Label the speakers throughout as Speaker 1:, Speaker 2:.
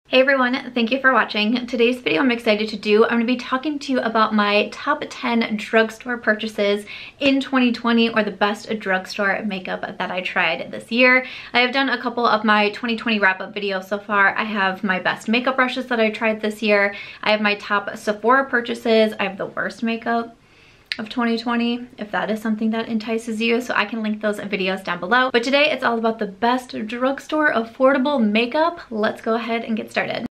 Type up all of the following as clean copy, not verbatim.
Speaker 1: Hey everyone, thank you for watching. Today's video I'm excited to do. I'm going to be talking to you about my top 10 drugstore purchases in 2020 or the best drugstore makeup that I tried this year. I have done a couple of my 2020 wrap-up videos so far. I have my best makeup brushes that I tried this year. I have my top Sephora purchases. I have the worst makeup of 2020, if that is something that entices you, so I can link those videos down below. But today it's all about the best drugstore affordable makeup. Let's go ahead and get started.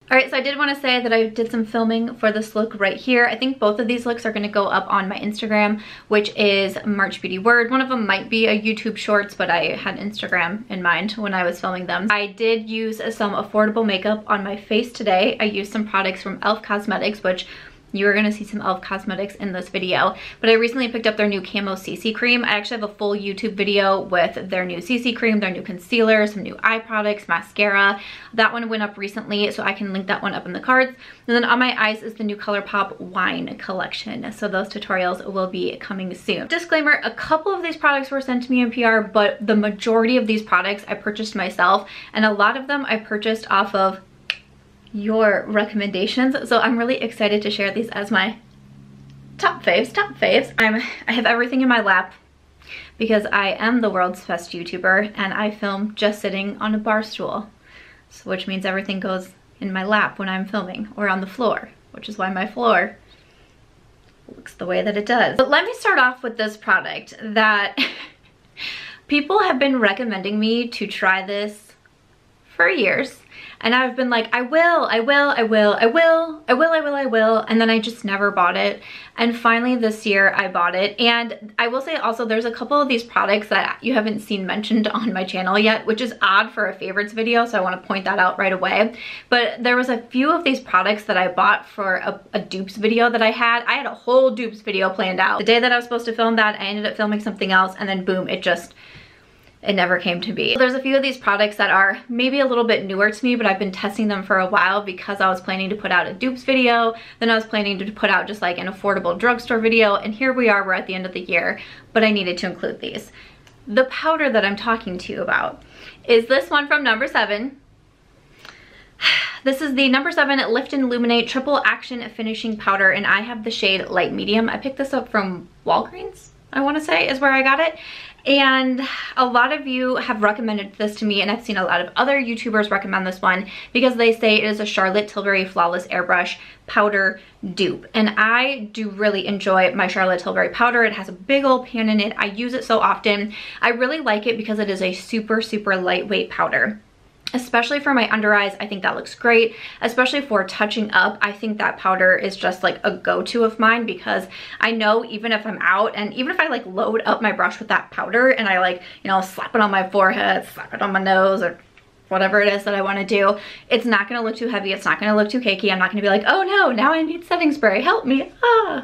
Speaker 1: Alright, so I did want to say that I did some filming for this look right here. I think both of these looks are going to go up on my Instagram, which is March Beauty Word. One of them might be a YouTube Shorts, but I had Instagram in mind when I was filming them. I did use some affordable makeup on my face today. I used some products from e.l.f. Cosmetics, which you are going to see some e.l.f. Cosmetics in this video. But I recently picked up their new Camo CC cream. I actually have a full YouTube video with their new CC cream, their new concealer, some new eye products, mascara. That one went up recently, so I can link that one up in the cards. And then on my eyes is the new Colourpop wine collection. So those tutorials will be coming soon. Disclaimer, a couple of these products were sent to me in PR, but the majority of these products I purchased myself, and a lot of them I purchased off of your recommendations, so I'm really excited to share these as my top faves. I have everything in my lap because I am the world's best YouTuber and I film just sitting on a bar stool, so which means everything goes in my lap when I'm filming, or on the floor, which is why my floor looks the way that it does. But let me start off with this product that people have been recommending me to try this for years. And I've been like, I will, and then I just never bought it. And finally this year I bought it. And I will say also there's a couple of these products that you haven't seen mentioned on my channel yet, which is odd for a favorites video, so I want to point that out right away. But there was a few of these products that I bought for a dupes video that I had. I had a whole dupes video planned out. The day that I was supposed to film that, I ended up filming something else, and then boom, it never came to be. There's a few of these products that are maybe a little bit newer to me, but I've been testing them for a while because I was planning to put out a dupes video, then I was planning to put out just like an affordable drugstore video, and here we are, we're at the end of the year, but I needed to include these. The powder that I'm talking to you about is this one from No. 7. This is the No. 7 Lift and Illuminate Triple Action Finishing Powder, and I have the shade Light Medium. I picked this up from Walgreens, I want to say, is where I got it. And a lot of you have recommended this to me, and I've seen a lot of other YouTubers recommend this one because they say it is a Charlotte Tilbury Flawless Airbrush powder dupe. And I do really enjoy my Charlotte Tilbury powder. It has a big old pan in it. I use it so often. I really like it because it is a super, super lightweight powder. Especially for my under eyes, I think that looks great. Especially for touching up, I think that powder is just like a go-to of mine because I know even if I'm out and even if I like load up my brush with that powder and I like, you know, slap it on my forehead, slap it on my nose, or whatever it is that I want to do, it's not going to look too heavy, it's not going to look too cakey. I'm not going to be like, oh no, now I need setting spray, help me.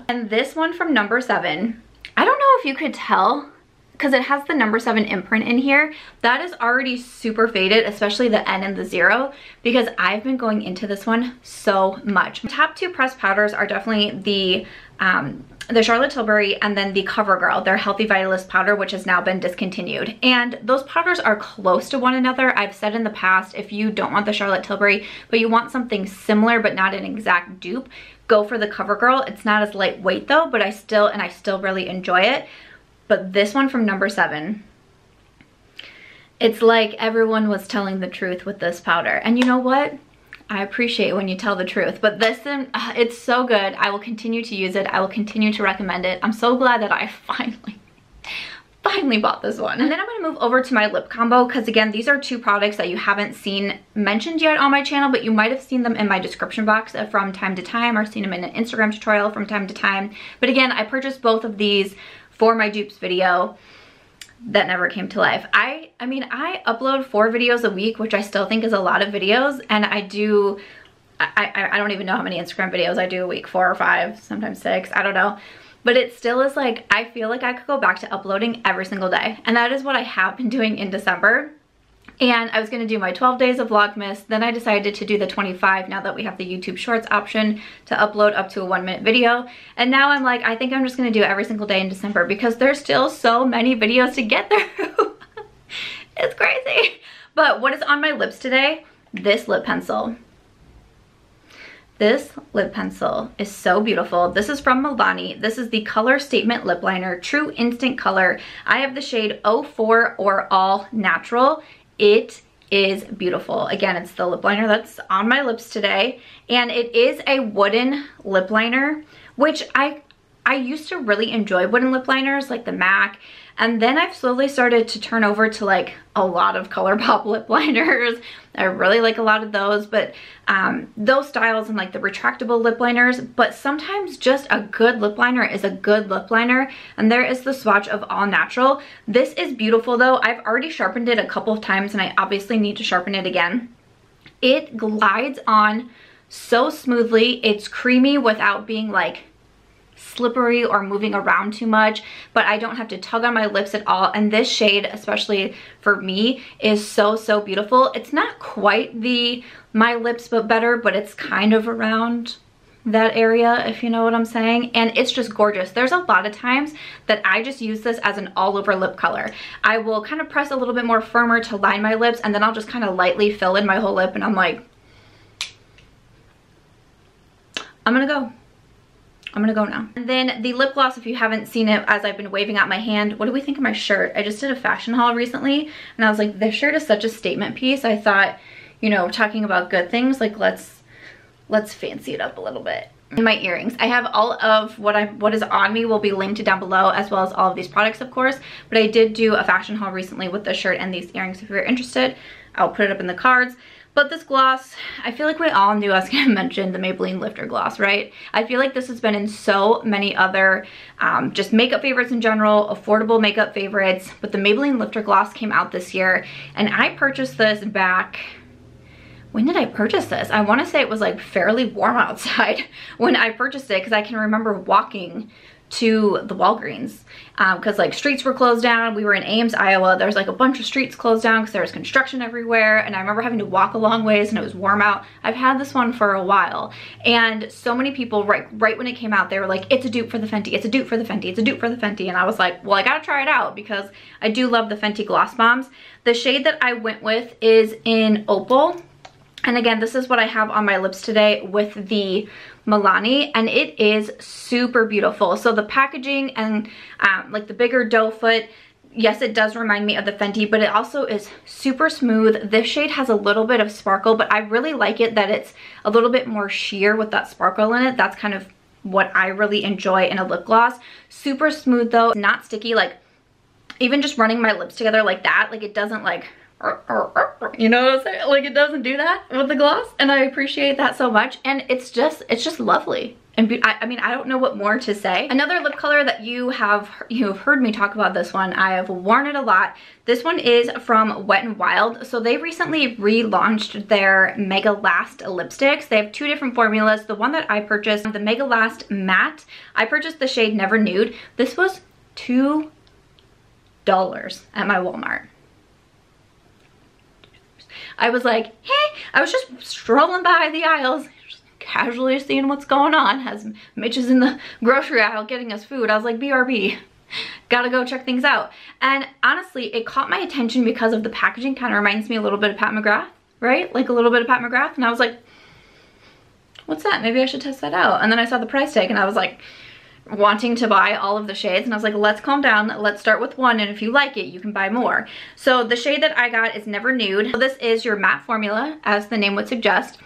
Speaker 1: And this one from No. 7, I don't know if you could tell, because it has the No. 7 imprint in here, that is already super faded, especially the N and the 0, because I've been going into this one so much. My top two pressed powders are definitely the Charlotte Tilbury and then the CoverGirl, their Healthy Vitalist powder, which has now been discontinued. And those powders are close to one another. I've said in the past, if you don't want the Charlotte Tilbury, but you want something similar but not an exact dupe, go for the CoverGirl. It's not as lightweight though, but I still really enjoy it. But this one from No. 7, it's like everyone was telling the truth with this powder. And you know what? I appreciate when you tell the truth. But this, it's so good. I will continue to use it. I will continue to recommend it. I'm so glad that I finally bought this one. And then I'm going to move over to my lip combo because again, these are two products that you haven't seen mentioned yet on my channel, but you might have seen them in my description box from time to time or seen them in an Instagram tutorial from time to time. But again, I purchased both of these for my dupes video that never came to life. I mean, I upload 4 videos a week, which I still think is a lot of videos, and I don't even know how many Instagram videos I do a week, 4 or 5, sometimes 6, I don't know. But it still is like, I feel like I could go back to uploading every single day, and that is what I have been doing in December. And I was going to do my 12 days of Vlogmas, then I decided to do the 25 now that we have the YouTube Shorts option to upload up to a 1-minute video. And now I'm like, I think I'm just going to do it every single day in December because there's still so many videos to get through. It's crazy. But what is on my lips today? This lip pencil. This lip pencil is so beautiful. This is from Milani. This is the Color Statement Lip Liner, True Instant Color. I have the shade 04 or All Natural. It is beautiful. Again, it's the lip liner that's on my lips today. And it is a wooden lip liner, which I used to really enjoy wooden lip liners like the MAC. And then I've slowly started to turn over to like a lot of Colourpop lip liners. I really like a lot of those, but those styles and like the retractable lip liners. But sometimes just a good lip liner is a good lip liner. And there is the swatch of All Natural. This is beautiful though. I've already sharpened it a couple of times and I obviously need to sharpen it again. It glides on so smoothly. It's creamy without being like slippery or moving around too much, but I don't have to tug on my lips at all. And this shade, especially for me, is so beautiful. It's not quite the My Lips But Better, but it's kind of around that area, if you know what I'm saying. And it's just gorgeous. There's a lot of times that I just use this as an all over lip color. I will kind of press a little bit more firmer to line my lips, and then I'll just kind of lightly fill in my whole lip, and I'm like, I'm gonna go now. And then the lip gloss, if you haven't seen it as I've been waving out my hand, what do we think of my shirt? I just did a fashion haul recently and I was like, this shirt is such a statement piece. I thought, you know, talking about good things, like let's fancy it up a little bit. And my earrings. I have all of what is on me will be linked down below, as well as all of these products, of course. But I did do a fashion haul recently with the shirt and these earrings. If you're interested, I'll put it up in the cards. But this gloss, I feel like we all knew I was going to mention the Maybelline Lifter Gloss, right? I feel like this has been in so many other just makeup favorites in general, affordable makeup favorites. But the Maybelline Lifter Gloss came out this year, and I purchased this back... When did I purchase this? I want to say it was like fairly warm outside when I purchased it, because I can remember walking to the Walgreens because like streets were closed down. We were in Ames, Iowa. There's like a bunch of streets closed down because there was construction everywhere, and I remember having to walk a long ways and it was warm out. I've had this one for a while, and so many people right when it came out, they were like, it's a dupe for the Fenty, it's a dupe for the Fenty, it's a dupe for the Fenty. And I was like, well, I gotta try it out because I do love the Fenty Gloss Bombs. The shade that I went with is in Opal. And again, this is what I have on my lips today with the Milani, and it is super beautiful. So the packaging and like the bigger doe foot, yes, it does remind me of the Fenty, but it also is super smooth. This shade has a little bit of sparkle, but I really like it that it's a little bit more sheer with that sparkle in it. That's kind of what I really enjoy in a lip gloss. Super smooth though, not sticky. Like even just running my lips together like that, like it doesn't like, you know what I'm saying? Like it doesn't do that with the gloss, and I appreciate that so much. And it's just lovely. And I mean, I don't know what more to say. Another lip color that you've heard me talk about this one. I have worn it a lot. This one is from Wet n Wild. So they recently relaunched their Mega Last lipsticks. They have two different formulas. The one that I purchased, the Mega Last Matte, I purchased the shade Never Nude. This was $2 at my Walmart. I was like, hey, I was just strolling by the aisles, just casually seeing what's going on as Mitch is in the grocery aisle getting us food. I was like, BRB, gotta go check things out. And honestly, it caught my attention because of the packaging. Kind of reminds me a little bit of Pat McGrath, right? Like a little bit of Pat McGrath. And I was like, what's that? Maybe I should test that out. And then I saw the price tag and I was like, wanting to buy all of the shades, and I was like, let's calm down, let's start with one, and if you like it you can buy more. So the shade that I got is Never Nude. So this is your matte formula, as the name would suggest.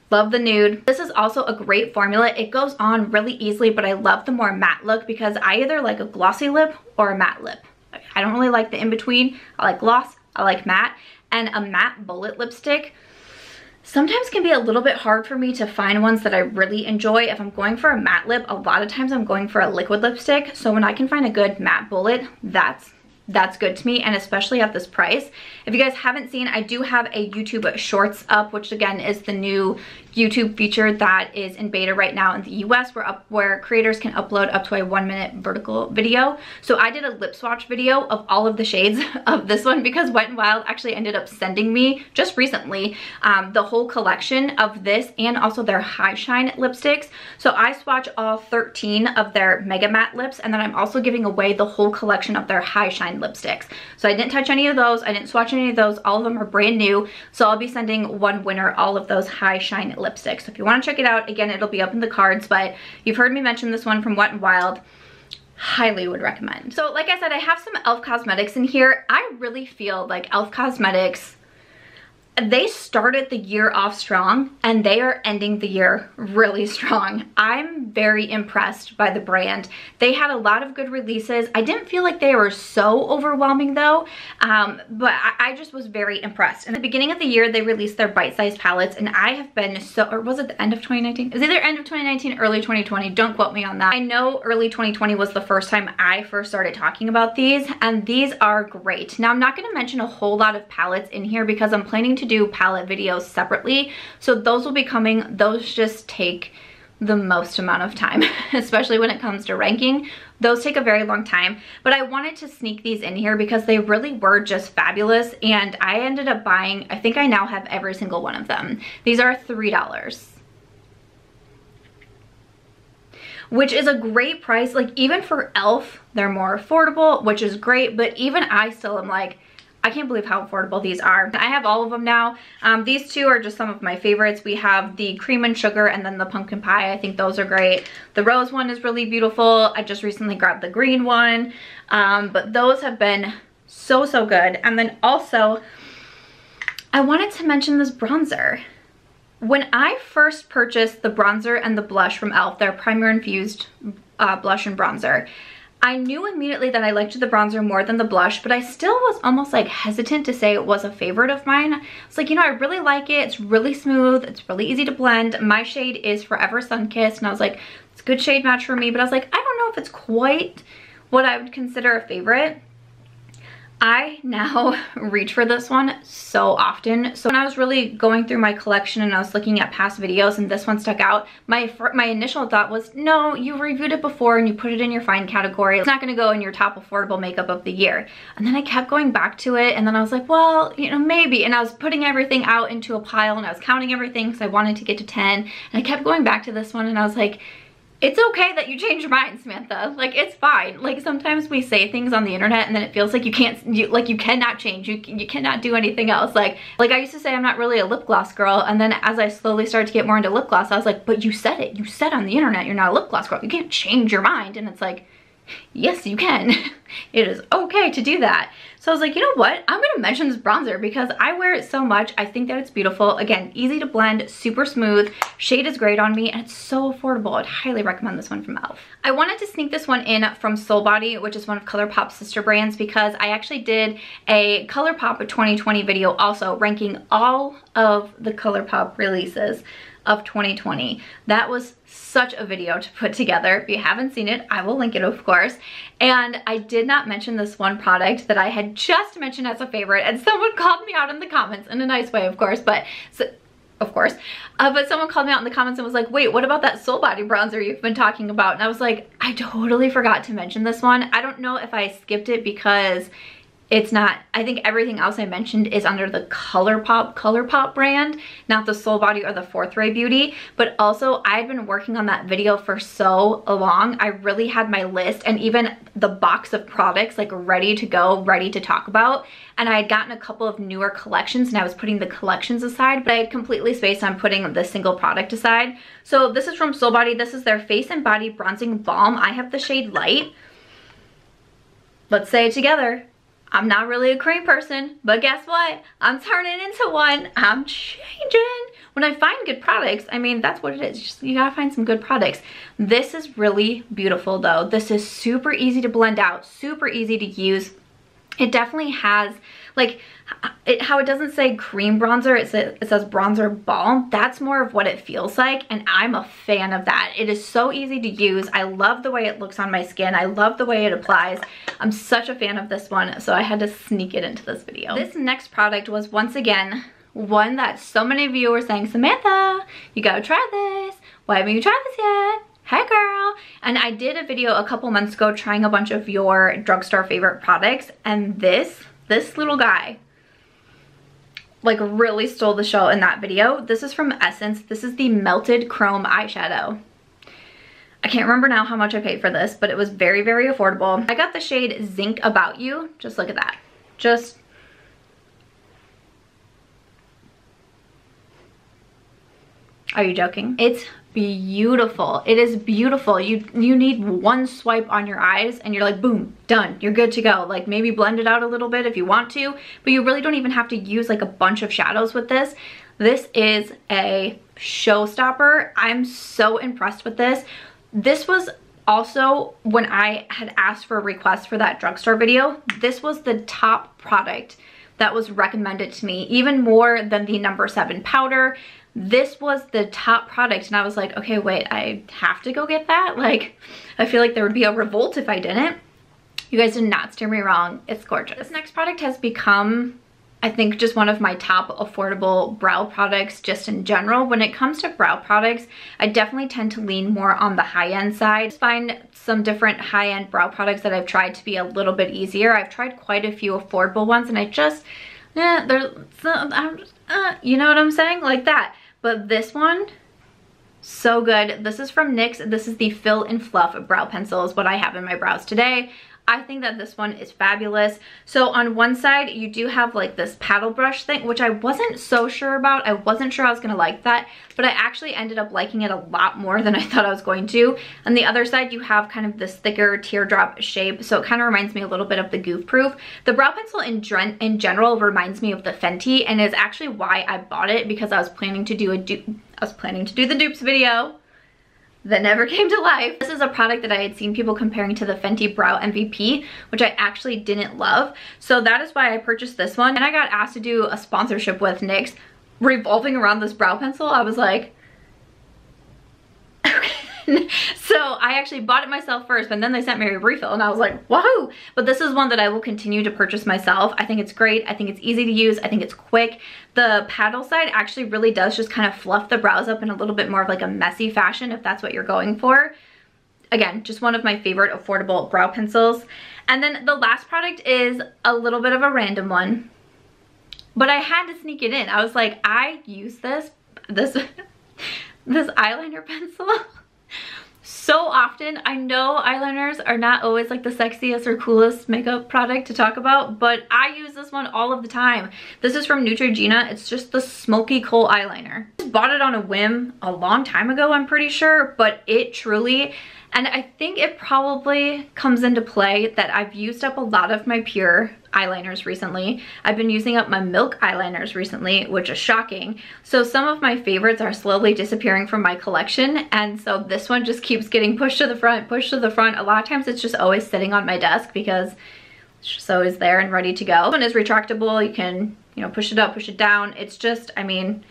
Speaker 1: Love the nude. This is also a great formula. It goes on really easily, but I love the more matte look because I either like a glossy lip or a matte lip. I don't really like the in-between. I like gloss, I like matte, and a matte bullet lipstick sometimes can be a little bit hard for me to find ones that I really enjoy. If I'm going for a matte lip, a lot of times I'm going for a liquid lipstick. So when I can find a good matte bullet, that's good to me, and especially at this price. If you guys haven't seen, I do have a YouTube Shorts up, which again is the new YouTube feature that is in beta right now in the US where creators can upload up to a 1-minute vertical video. So I did a lip swatch video of all of the shades of this one because Wet n Wild actually ended up sending me just recently the whole collection of this and also their high shine lipsticks. So I swatch all 13 of their Mega Matte lips, and then I'm also giving away the whole collection of their high shine lipsticks. So I didn't touch any of those, I didn't swatch any of those, all of them are brand new. So I'll be sending one winner all of those high shine lipsticks. So if you want to check it out, again, it'll be up in the cards, but you've heard me mention this one from Wet n Wild. Highly would recommend. So like I said, I have some e.l.f. Cosmetics in here. I really feel like e.l.f. Cosmetics, they started the year off strong and they are ending the year really strong. I'm very impressed by the brand. They had a lot of good releases. I didn't feel like they were so overwhelming though, but I just was very impressed. In the beginning of the year, they released their bite-sized palettes and I have been so, or was it the end of 2019? It was either end of 2019, early 2020. Don't quote me on that. I know early 2020 was the first time I first started talking about these, and these are great. Now I'm not gonna mention a whole lot of palettes in here because I'm planning to do palette videos separately, so those will be coming. Those just take the most amount of time, especially when it comes to ranking. Those take a very long time, but I wanted to sneak these in here because they really were just fabulous, and I ended up buying, I think I now have every single one of them. These are $3, which is a great price. Like even for e.l.f., they're more affordable, which is great, but even I still am like, I can't believe how affordable these are. I have all of them now. These two are just some of my favorites. We have the cream and sugar and then the pumpkin pie. I think those are great. The rose one is really beautiful. I just recently grabbed the green one. But those have been so, so good. And then also, I wanted to mention this bronzer. When I first purchased the bronzer and the blush from e.l.f., their primer infused blush and bronzer, I knew immediately that I liked the bronzer more than the blush, but I still was almost like hesitant to say it was a favorite of mine. It's like, you know, I really like it. It's really smooth. It's really easy to blend. My shade is Forever Sunkissed, and I was like, it's a good shade match for me, but I was like, I don't know if it's quite what I would consider a favorite. I now reach for this one so often. So when I was really going through my collection and I was looking at past videos and this one stuck out, my initial thought was, no, you reviewed it before and you put it in your fine category. It's not gonna go in your top affordable makeup of the year. And then I kept going back to it, and then I was like, well, you know, maybe. And I was putting everything out into a pile and I was counting everything because I wanted to get to 10. And I kept going back to this one and I was like, it's okay that you change your mind, Samantha. Like, it's fine. Like, sometimes we say things on the internet and then it feels like you cannot change. You cannot do anything else. Like I used to say I'm not really a lip gloss girl, and then as I slowly started to get more into lip gloss, I was like, but you said it. You said on the internet you're not a lip gloss girl. You can't change your mind. And it's like, yes, you can. It is okay to do that. So I was like, you know what? I'm gonna mention this bronzer because I wear it so much. I think that it's beautiful. Again, easy to blend, super smooth. Shade is great on me, and it's so affordable. I'd highly recommend this one from e.l.f. I wanted to sneak this one in from Soul Body, which is one of Colourpop's sister brands, because I actually did a Colourpop 2020 video also ranking all of the Colourpop releases of 2020. That was such a video to put together. If you haven't seen it, I will link it, of course. And I did not mention this one product that I had just mentioned as a favorite, and someone called me out in the comments, in a nice way, of course, but someone called me out in the comments and was like, wait, what about that Soul Body bronzer you've been talking about? And I was like, I totally forgot to mention this one. I don't know if I skipped it because it's not, I think everything else I mentioned is under the Colourpop brand, not the Soul Body or the Fourth Ray Beauty. But also, I'd been working on that video for so long. I really had my list and even the box of products like ready to go, ready to talk about. And I had gotten a couple of newer collections and I was putting the collections aside, but I had completely spaced on putting the single product aside. So this is from Soul Body. This is their Face and Body Bronzing Balm. I have the shade Light. Let's say it together. I'm not really a cream person, but guess what? I'm turning into one. I'm changing. When I find good products, I mean, that's what it is. Just, you gotta find some good products. This is really beautiful though. This is super easy to blend out, super easy to use. It definitely has, like, how it doesn't say cream bronzer, it says bronzer balm. That's more of what it feels like, and I'm a fan of that. It is so easy to use. I love the way it looks on my skin. I love the way it applies. I'm such a fan of this one, so I had to sneak it into this video. This next product was once again one that so many of you were saying, Samantha, you gotta try this. Why haven't you tried this yet? Hey girl. And I did a video a couple months ago trying a bunch of your drugstore favorite products, and this little guy like really stole the show in that video. This is from Essence. This is the Melted Chrome eyeshadow. I can't remember now how much I paid for this, but it was very, very affordable. I got the shade Zinc About You. Just look at that. Just are you joking? It's beautiful. It is beautiful. You need one swipe on your eyes and you're like, boom, done. You're good to go. Like maybe blend it out a little bit if you want to, but you really don't even have to use like a bunch of shadows with this. This is a showstopper. I'm so impressed with this. This was also when I had asked for a request for that drugstore video, this was the top product that was recommended to me, even more than the No. 7 powder. This was the top product and I was like, okay, wait, I have to go get that? Like, I feel like there would be a revolt if I didn't. You guys did not steer me wrong. It's gorgeous. This next product has become, I think, just one of my top affordable brow products just in general. When it comes to brow products, I definitely tend to lean more on the high-end side. I find some different high-end brow products that I've tried to be a little bit easier. I've tried quite a few affordable ones and I just, you know what I'm saying? Like that. But this one, so good. This is from NYX. This is the Fill and Fluff brow pencil is what I have in my brows today. I think that this one is fabulous. So on one side, you do have like this paddle brush thing, which I wasn't so sure about. I wasn't sure I was gonna like that, but I actually ended up liking it a lot more than I thought I was going to. On the other side, you have kind of this thicker teardrop shape, so it kind of reminds me a little bit of the Goof Proof. The brow pencil in general reminds me of the Fenty, and is actually why I bought it, because I was planning to do the dupes video that never came to life. This is a product that I had seen people comparing to the Fenty Brow MVP, which I actually didn't love. So that is why I purchased this one. And I got asked to do a sponsorship with NYX revolving around this brow pencil. I was like, okay. So I actually bought it myself first, but then they sent me a refill and I was like, wahoo! But this is one that I will continue to purchase myself. I think it's great. I think it's easy to use. I think it's quick. The paddle side actually really does just kind of fluff the brows up in a little bit more of like a messy fashion if that's what you're going for. Again, just one of my favorite affordable brow pencils. And then the last product is a little bit of a random one, but I had to sneak it in. I was like, I use this eyeliner pencil so often. I know eyeliners are not always like the sexiest or coolest makeup product to talk about, but I use this one all of the time. This is from Neutrogena. It's just the Smoky Kohl eyeliner. I just bought it on a whim a long time ago, I'm pretty sure, but it truly, and I think it probably comes into play that I've used up a lot of my pure eyeliners recently. I've been using up my Milk eyeliners recently, which is shocking. So some of my favorites are slowly disappearing from my collection, and so this one just keeps getting pushed to the front, pushed to the front. A lot of times it's just always sitting on my desk because it's just always there and ready to go. This one is retractable. You can, you know, push it up, push it down. It's just, I mean,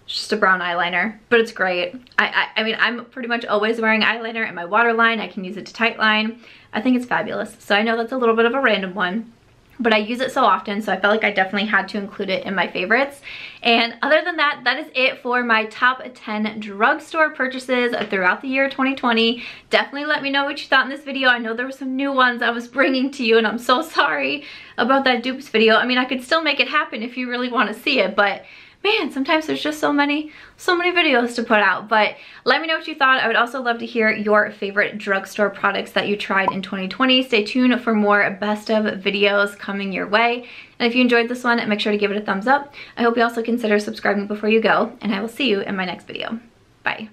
Speaker 1: it's just a brown eyeliner, but it's great. I mean, I'm pretty much always wearing eyeliner in my waterline. I can use it to tightline. I think it's fabulous. So I know that's a little bit of a random one, but I use it so often, so I felt like I definitely had to include it in my favorites. And other than that, that is it for my top 10 drugstore purchases throughout the year 2020. Definitely let me know what you thought in this video. I know there were some new ones I was bringing to you, and I'm so sorry about that dupes video. I mean, I could still make it happen if you really want to see it, but man, sometimes there's just so many videos to put out. But let me know what you thought. I would also love to hear your favorite drugstore products that you tried in 2020. Stay tuned for more best of videos coming your way. And if you enjoyed this one, make sure to give it a thumbs up. I hope you also consider subscribing before you go, and I will see you in my next video. Bye.